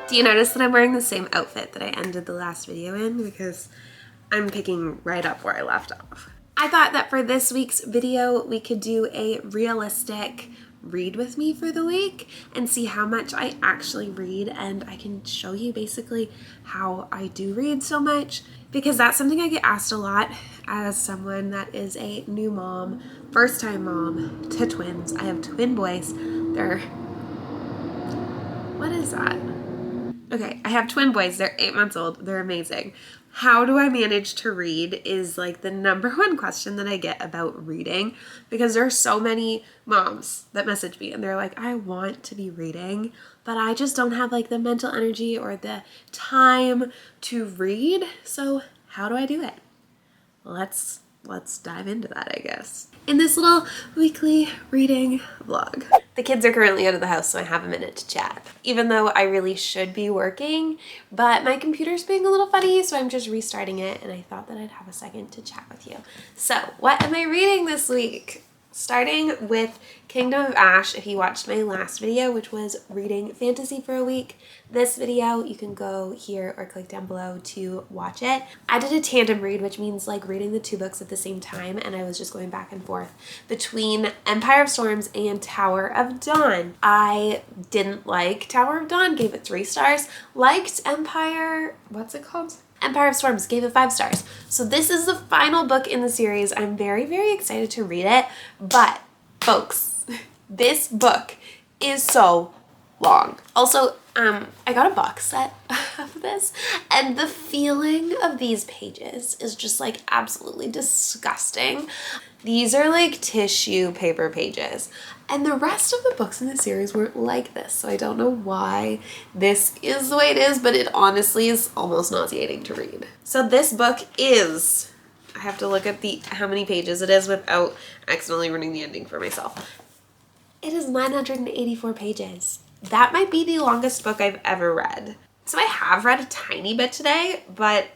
Do you notice that I'm wearing the same outfit that I ended the last video in? Because I'm picking right up where I left off. I thought that for this week's video, we could do a realistic read with me for the week and see how much I actually read, and I can show you basically how I do read so much, because that's something I get asked a lot as someone that is a new mom, first time mom to twins. I have twin boys. What is that? Okay, I have twin boys. They're 8 months old. They're amazing. How do I manage to read is like the number one question that I get about reading, because there are so many moms that message me and they're like, I want to be reading, but I just don't have like the mental energy or the time to read. So how do I do it? Let's dive into that, I guess, in this little weekly reading vlog. The kids are currently out of the house, so I have a minute to chat, even though I really should be working, but my computer's being a little funny, so I'm just restarting it, and I thought that I'd have a second to chat with you. So what am I reading this week? Starting with Kingdom of Ash. If you watched my last video, which was reading fantasy for a week, this video, you can go here or click down below to watch it. I did a tandem read, which means like reading the two books at the same time, and I was just going back and forth between Empire of Storms and Tower of Dawn. I didn't like Tower of Dawn, gave it 3 stars. Liked Empire, what's it called? Empire of Storms, gave it 5 stars. So this is the final book in the series. I'm very, very excited to read it, but folks, this book is so long. Also, I got a box set of this, and the feeling of these pages is just like absolutely disgusting. These are like tissue paper pages, and the rest of the books in the series weren't like this, so I don't know why this is the way it is, but it honestly is almost nauseating to read. So this book is, I have to look at how many pages it is without accidentally ruining the ending for myself. It is 984 pages. That might be the longest book I've ever read. So I have read a tiny bit today, but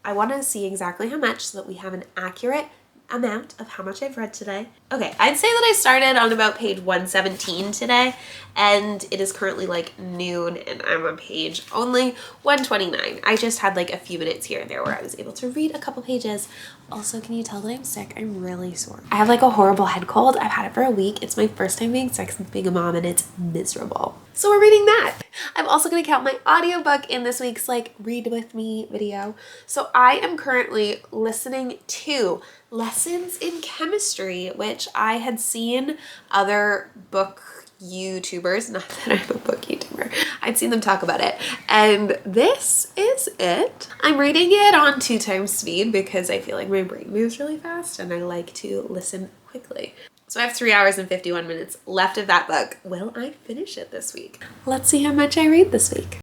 I want to see exactly how much so that we have an accurate amount of how much I've read today. Okay, I'd say that I started on about page 117 today, and it is currently like noon and I'm on page only 129. I just had like a few minutes here and there where I was able to read a couple pages. Also, can you tell that I'm sick? I'm really sore. I have like a horrible head cold. I've had it for a week. It's my first time being sick since being a mom, and it's miserable. So we're reading that. I'm also going to count my audiobook in this week's like read with me video. So I am currently listening to Lessons in Chemistry, which I had seen other book YouTubers, not that I'm a book YouTuber, I'd seen them talk about it, and this is it. I'm reading it on 2 times speed because I feel like my brain moves really fast and I like to listen quickly. So I have 3 hours and 51 minutes left of that book. Will I finish it this week? Let's see how much I read this week.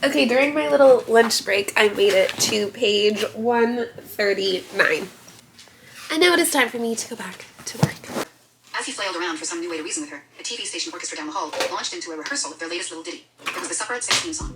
Okay, during my little lunch break, I made it to page 139. And now it is time for me to go back to work. As he flailed around for some new way to reason with her, the TV station orchestra down the hall launched into a rehearsal of their latest little ditty. It was the Supper at 6 theme song.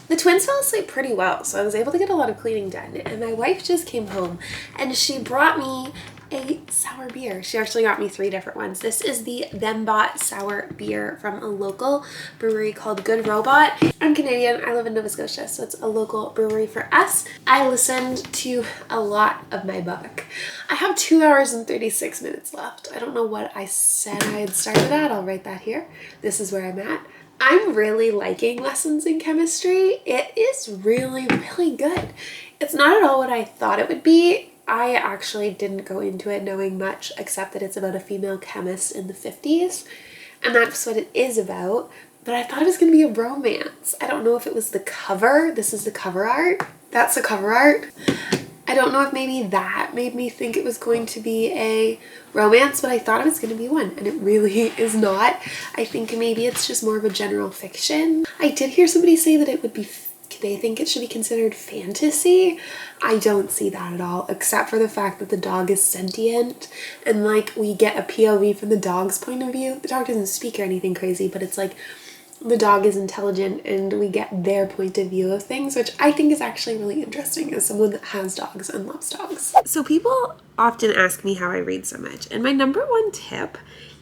The twins fell asleep pretty well, so I was able to get a lot of cleaning done, and my wife just came home and she brought me a sour beer. She actually got me 3 different ones. This is the Them Bought sour beer from a local brewery called Good Robot. I'm Canadian, I live in Nova Scotia, so it's a local brewery for us. I listened to a lot of my book. I have 2 hours and 36 minutes left. I don't know what I said I had started at. I'll write that here. This is where I'm at. I'm really liking Lessons in Chemistry. It is really, really good. It's not at all what I thought it would be. I actually didn't go into it knowing much except that it's about a female chemist in the 50s, and that's what it is about. But I thought it was going to be a romance. I don't know if it was the cover. This is the cover art. That's the cover art. I don't know if maybe that made me think it was going to be a romance, but I thought it was going to be one, and it really is not. I think maybe it's just more of a general fiction. I did hear somebody say that it would be they think it should be considered fantasy. I don't see that at all, except for the fact that the dog is sentient and like we get a POV from the dog's point of view. The dog doesn't speak or anything crazy, but it's like the dog is intelligent and we get their point of view of things, which I think is actually really interesting as someone that has dogs and loves dogs. So people often ask me how I read so much, and my number one tip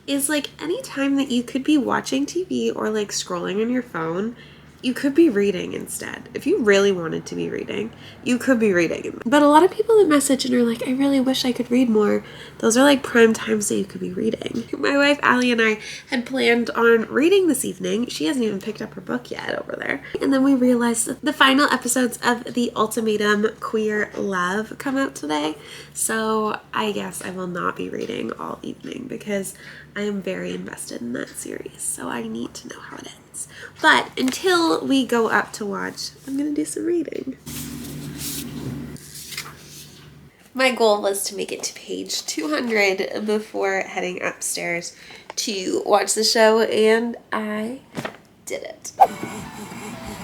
is like anytime that you could be watching TV or like scrolling on your phone, you could be reading instead. If you really wanted to be reading, you could be reading. But a lot of people that message and are like, I really wish I could read more, those are like prime times that you could be reading. My wife Allie and I had planned on reading this evening. She hasn't even picked up her book yet over there. And then we realized that the final episodes of The Ultimatum Queer Love come out today. So I guess I will not be reading all evening because I am very invested in that series. So I need to know how it ends. But until we go up to watch, I'm gonna do some reading. My goal was to make it to page 200 before heading upstairs to watch the show, and I did it.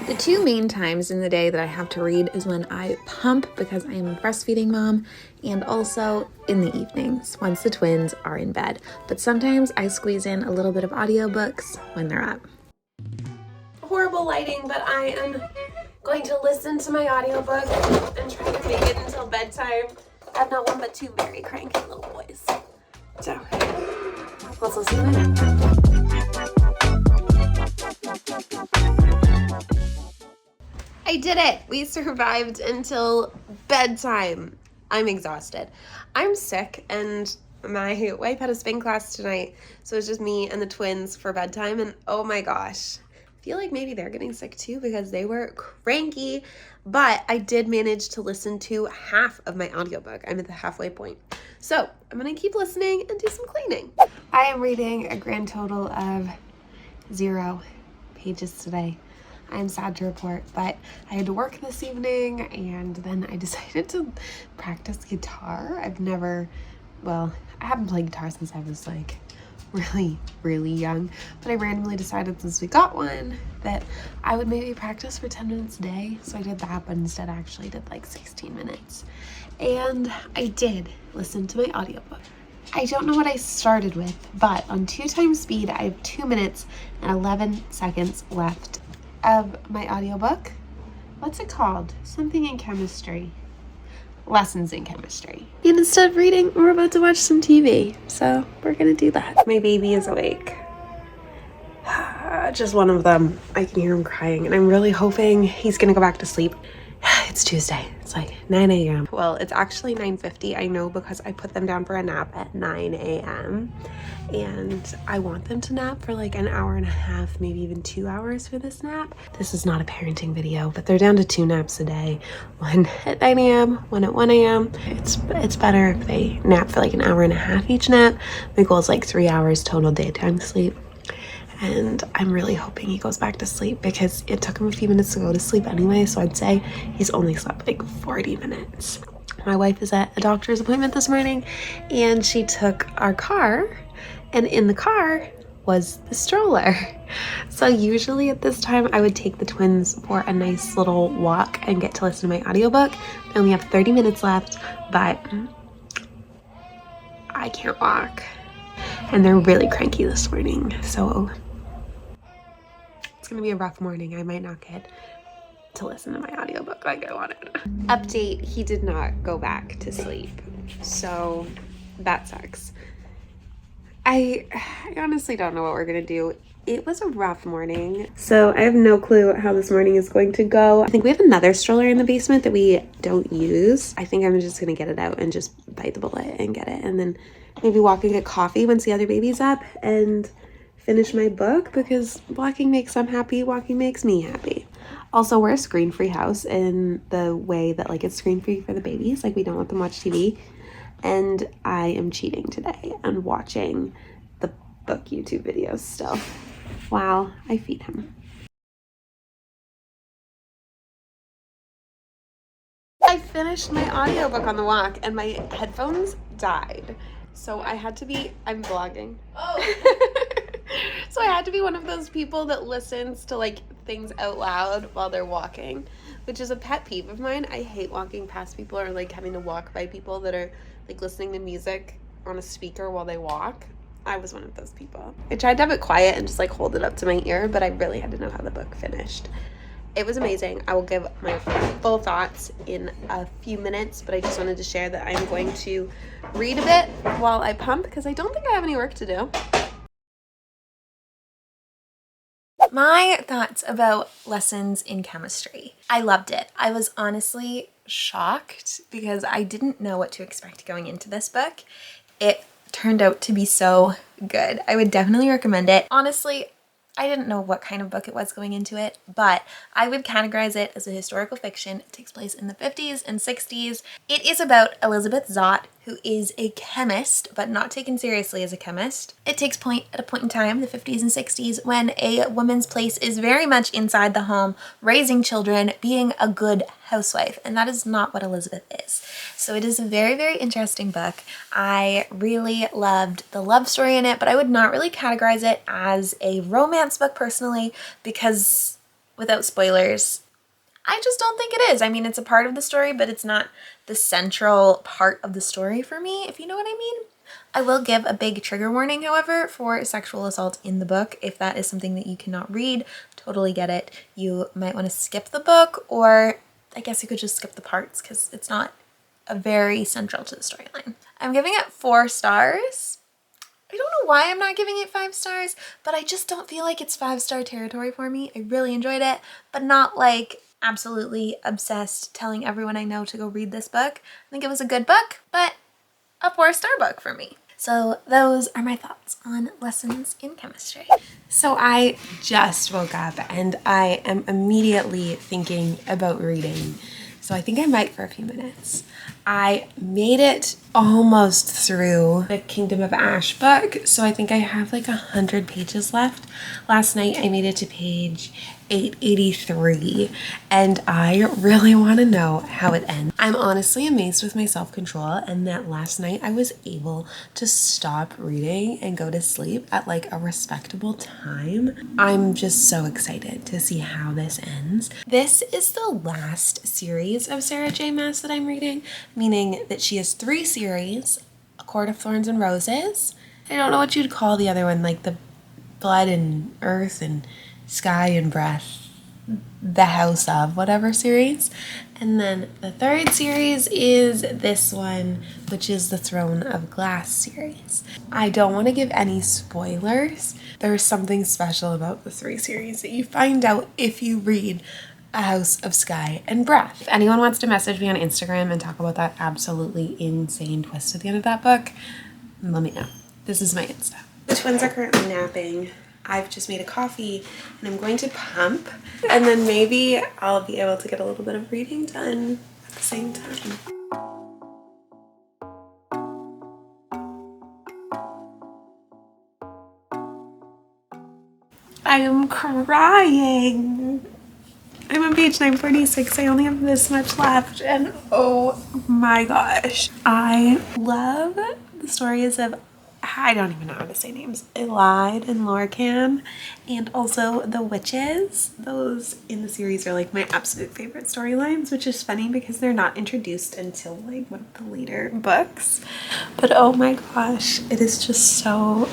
The two main times in the day that I have to read is when I pump because I am a breastfeeding mom, and also in the evenings once the twins are in bed. But sometimes I squeeze in a little bit of audiobooks when they're up. Horrible lighting, but I am going to listen to my audiobook and try to make it until bedtime. I have not one but two very cranky little boys. So, let's listen to it. I did it! We survived until bedtime. I'm exhausted. I'm sick, and my wife had a spin class tonight, so it's just me and the twins for bedtime, and oh my gosh. I feel like maybe they're getting sick too because they were cranky, but I did manage to listen to half of my audiobook. I'm at the halfway point. So I'm gonna keep listening and do some cleaning. I am reading a grand total of 0 pages today. I'm sad to report, but I had to work this evening and then I decided to practice guitar. I haven't played guitar since I was like really young, but I randomly decided since we got one that I would maybe practice for 10 minutes a day. So I did that, but instead I actually did like 16 minutes. And I did listen to my audiobook. I don't know what I started with, but on 2 times speed, I have 2 minutes and 11 seconds left of my audiobook. What's it called? Something in chemistry. Lessons in chemistry. And instead of reading, we're about to watch some TV. So we're gonna do that. My baby is awake. Just one of them. I can hear him crying and I'm really hoping he's gonna go back to sleep. It's Tuesday. It's like 9 a.m. Well, it's actually 9:50. I know because I put them down for a nap at 9 a.m. and I want them to nap for like an hour and a half, maybe even 2 hours for this nap. This is not a parenting video, but they're down to 2 naps a day. One at 9 a.m., one at 1 a.m. It's better if they nap for like an hour and a half each nap. My goal is like 3 hours total daytime sleep. And I'm really hoping he goes back to sleep because it took him a few minutes to go to sleep anyway. So I'd say he's only slept like 40 minutes. My wife is at a doctor's appointment this morning and she took our car, and in the car was the stroller. So usually at this time I would take the twins for a nice little walk and get to listen to my audiobook. I only have 30 minutes left, but I can't walk. And they're really cranky this morning. So it's gonna be a rough morning. I might not get to listen to my audiobook like I wanted. Update, he did not go back to sleep. So that sucks. I honestly don't know what we're gonna do. It was a rough morning. So I have no clue how this morning is going to go. I think we have another stroller in the basement that we don't use. I think I'm just gonna get it out and just bite the bullet and get it. And then maybe walk and get coffee once the other baby's up and finish my book, because walking makes them happy, walking makes me happy. Also, we're a screen-free house in the way that like it's screen-free for the babies. Like we don't let them watch TV. And I am cheating today and watching the book YouTube videos still while I feed him. I finished my audiobook on the walk and my headphones died. So I had to be, I'm vlogging. Oh. So I had to be one of those people that listens to like things out loud while they're walking, which is a pet peeve of mine. I hate walking past people or like having to walk by people that are like listening to music on a speaker while they walk. I was one of those people. I tried to have it quiet and just like hold it up to my ear, but I really had to know how the book finished. It was amazing. I will give my full thoughts in a few minutes, but I just wanted to share that I'm going to read a bit while I pump because I don't think I have any work to do. My thoughts about lessons in chemistry. I loved it. I was honestly shocked because I didn't know what to expect going into this book. It turned out to be so good. I would definitely recommend it. Honestly, I didn't know what kind of book it was going into it, but I would categorize it as a historical fiction. It takes place in the 50s and 60s. It is about Elizabeth Zott, who is a chemist, but not taken seriously as a chemist. It takes point at a point in time, the 50s and 60s, when a woman's place is very much inside the home, raising children, being a good housewife, and that is not what Elizabeth is. So it is a very, very interesting book. I really loved the love story in it, but I would not really categorize it as a romance book personally because, without spoilers, I just don't think it is. I mean, it's a part of the story, but it's not the central part of the story for me, if you know what I mean. I will give a big trigger warning, however, for sexual assault in the book. If that is something that you cannot read, totally get it. You might want to skip the book, or I guess you could just skip the parts because it's not a very central to the storyline. I'm giving it 4 stars. I don't know why I'm not giving it 5 stars, but I just don't feel like it's 5-star territory for me. I really enjoyed it, but not like absolutely obsessed telling everyone I know to go read this book. I think it was a good book, but a 4-star book for me. So those are my thoughts on lessons in chemistry. So I just woke up and I am immediately thinking about reading. So I think I might for a few minutes. I made it almost through the Kingdom of Ash book, so I think I have like 100 pages left. Last night I made it to page 883, and I really want to know how it ends. I'm honestly amazed with my self-control, and that last night I was able to stop reading and go to sleep at like a respectable time. I'm just so excited to see how this ends. This is the last series of Sarah J. Maas that I'm reading, meaning that she has 3 series: A Court of Thorns and Roses. I don't know what you'd call the other one, like the Blood and Earth and Sky and Breath, the House of whatever series. And then the 3rd series is this one, which is the Throne of Glass series. I don't want to give any spoilers. There's something special about the 3 series that you find out if you read A House of Sky and Breath. If anyone wants to message me on Instagram and talk about that absolutely insane twist at the end of that book, let me know. This is my Insta. The twins are currently napping. I've just made a coffee and I'm going to pump, and then maybe I'll be able to get a little bit of reading done at the same time. I am crying. I'm on page 946. I only have this much left, and oh my gosh. I love the stories of, I don't even know how to say names, Elide and Lorcan, and also the witches. Those in the series are like my absolute favorite storylines, which is funny because they're not introduced until like one of the later books. But oh my gosh, it is just so,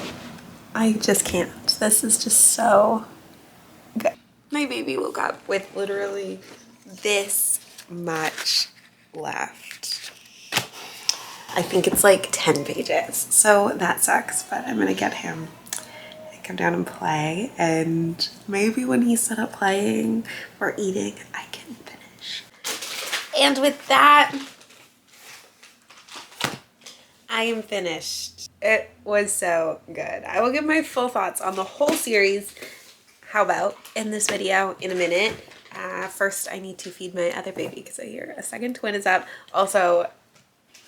I just can't. This is just so good. My baby woke up with literally this much left. I think it's like 10 pages, so that sucks, but I'm gonna get him and come down and play, and maybe when he's set up playing or eating, I can finish. And with that, I am finished. It was so good. I will give my full thoughts on the whole series, how about, in this video in a minute. First, I need to feed my other baby because I hear a second twin is up. Also,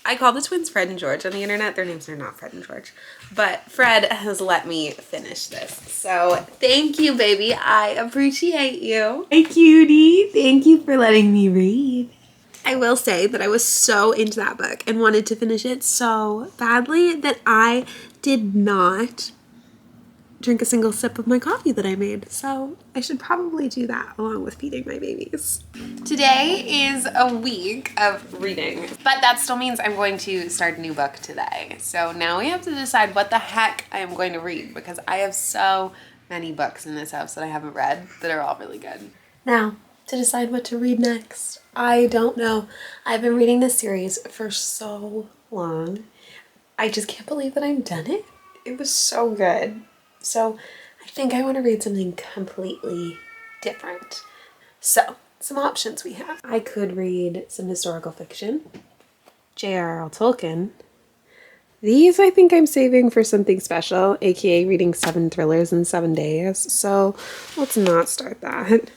I call the twins Fred and George on the internet. Their names are not Fred and George, but Fred has let me finish this. So thank you, baby. I appreciate you. Hey, cutie. Thank you for letting me read. I will say that I was so into that book and wanted to finish it so badly that I did not drink a single sip of my coffee that I made. So I should probably do that along with feeding my babies. Today is a week of reading, but that still means I'm going to start a new book today. So now we have to decide what the heck I am going to read, because I have so many books in this house that I haven't read that are all really good. Now, to decide what to read next, I don't know. I've been reading this series for so long. I just can't believe that I've done it. It was so good. So I think I want to read something completely different. So some options we have. I could read some historical fiction, J.R.R. Tolkien. These I think I'm saving for something special, aka reading 7 thrillers in 7 days. So let's not start that.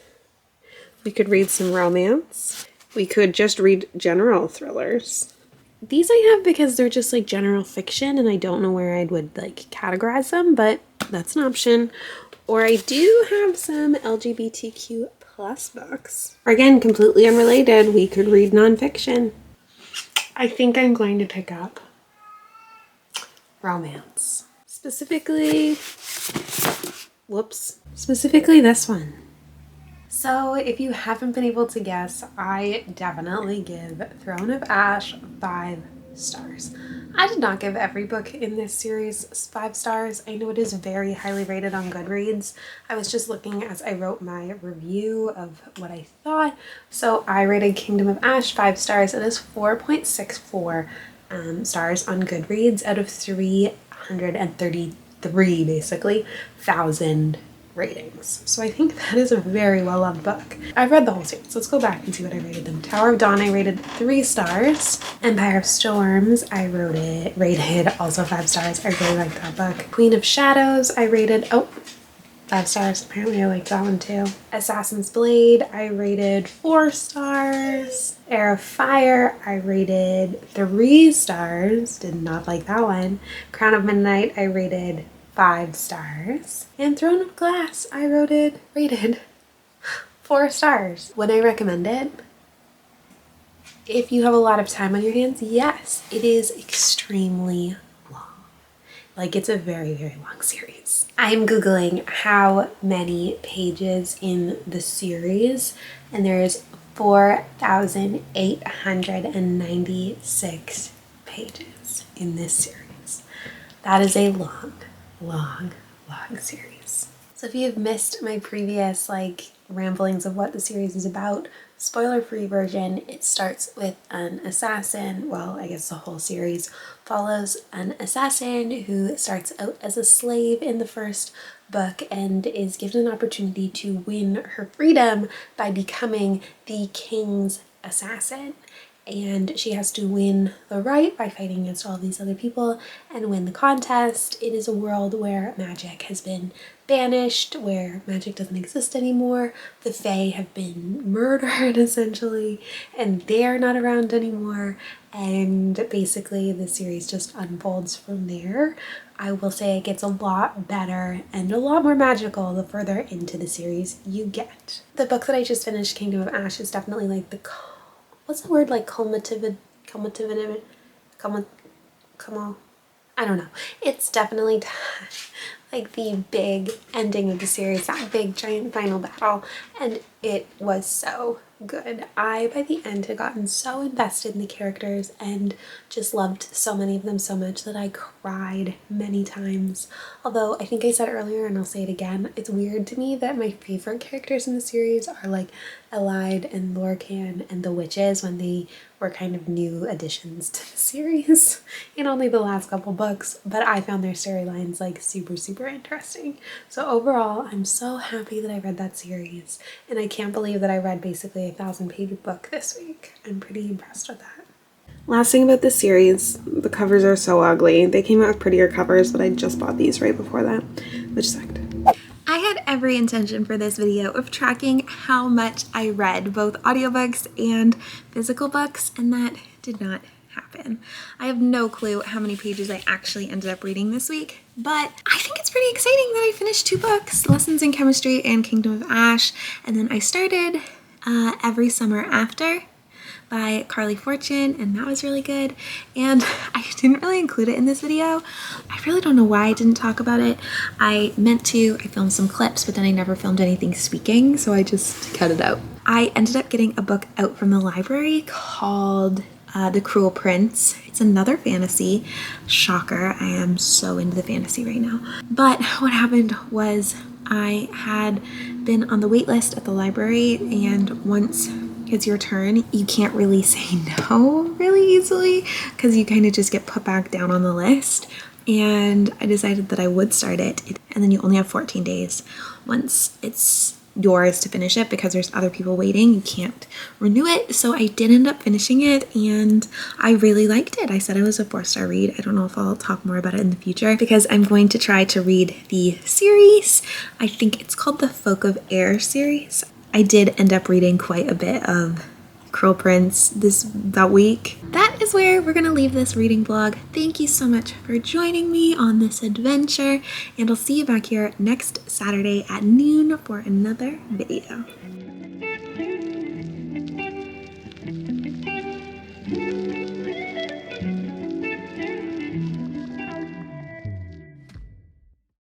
We could read some romance. We could just read general thrillers. These I have because they're just like general fiction and I don't know where I would like categorize them, but that's an option. Or I do have some LGBTQ plus books. Or again, completely unrelated, we could read nonfiction. I think I'm going to pick up romance. Specifically this one. So if you haven't been able to guess, I definitely give Throne of Ash 5 stars. I did not give every book in this series 5 stars. I know it is very highly rated on Goodreads. I was just looking as I wrote my review of what I thought. So I rated Kingdom of Ash 5 stars. It is 4.64 stars on Goodreads out of 333 basically thousand ratings. So I think that is a very well loved book. I've read the whole series. Let's go back and see what I rated them. Tower of Dawn I rated 3 stars. Empire of Storms I rated also 5 stars. I really liked that book. Queen of Shadows I rated 5 stars. Apparently I liked that one too. Assassin's Blade I rated 4 stars. Heir of Fire I rated 3 stars. Did not like that one. Crown of Midnight I rated 5 stars. And Throne of Glass I rated 4 stars. Would I recommend it? If you have a lot of time on your hands, yes. It is extremely long. Like, it's a very, very long series. I'm Googling how many pages in the series, and there's 4,896 pages in this series. That is a long series. So if you have missed my previous ramblings of what the series is about, spoiler-free version, it starts with an assassin. Well, I guess the whole series follows an assassin who starts out as a slave in the first book and is given an opportunity to win her freedom by becoming the king's assassin. And she has to win the right by fighting against all these other people and win the contest. It is a world where magic has been banished, where magic doesn't exist anymore. The Fae have been murdered essentially, and they're not around anymore. And basically the series just unfolds from there. I will say it gets a lot better and a lot more magical the further into the series you get. The book that I just finished, Kingdom of Ash, is definitely like the I don't know. It's definitely like the big ending of the series, that big giant final battle, and it was so good. I, by the end, had gotten so invested in the characters and just loved so many of them so much that I cried many times. Although I think I said earlier, and I'll say it again, it's weird to me that my favorite characters in the series are like Elide and Lorcan and the witches when they were kind of new additions to the series in only the last couple books, but I found their storylines like super interesting. So overall, I'm so happy that I read that series, and I can't believe that I read basically a 1,000-page book this week. I'm pretty impressed with that. Last thing about this series, the covers are so ugly. They came out with prettier covers, but I just bought these right before that, which sucked. I had every intention for this video of tracking how much I read, both audiobooks and physical books, and that did not happen. I have no clue how many pages I actually ended up reading this week, but I think it's pretty exciting that I finished 2 books, Lessons in Chemistry and Kingdom of Ash, and then I started Every Summer After by Carly Fortune, and that was really good. And I didn't really include it in this video. I really don't know why I didn't talk about it. I meant to. I filmed some clips, but then I never filmed anything speaking, so I just cut it out. I ended up getting a book out from the library called The Cruel Prince. It's another fantasy. Shocker, I am so into the fantasy right now. But what happened was I had been on the wait list at the library, and once it's your turn, you can't really say no really easily because you kind of just get put back down on the list. And I decided that I would start it, and then you only have 14 days once it's yours to finish it because there's other people waiting. You can't renew it. So I did end up finishing it, and I really liked it. I said it was a 4-star read. I don't know if I'll talk more about it in the future because I'm going to try to read the series. I think it's called the Folk of Air series. I did end up reading quite a bit of Cruel Prince that week. That is where we're gonna leave this reading vlog. Thank you so much for joining me on this adventure, and I'll see you back here next Saturday at noon for another video.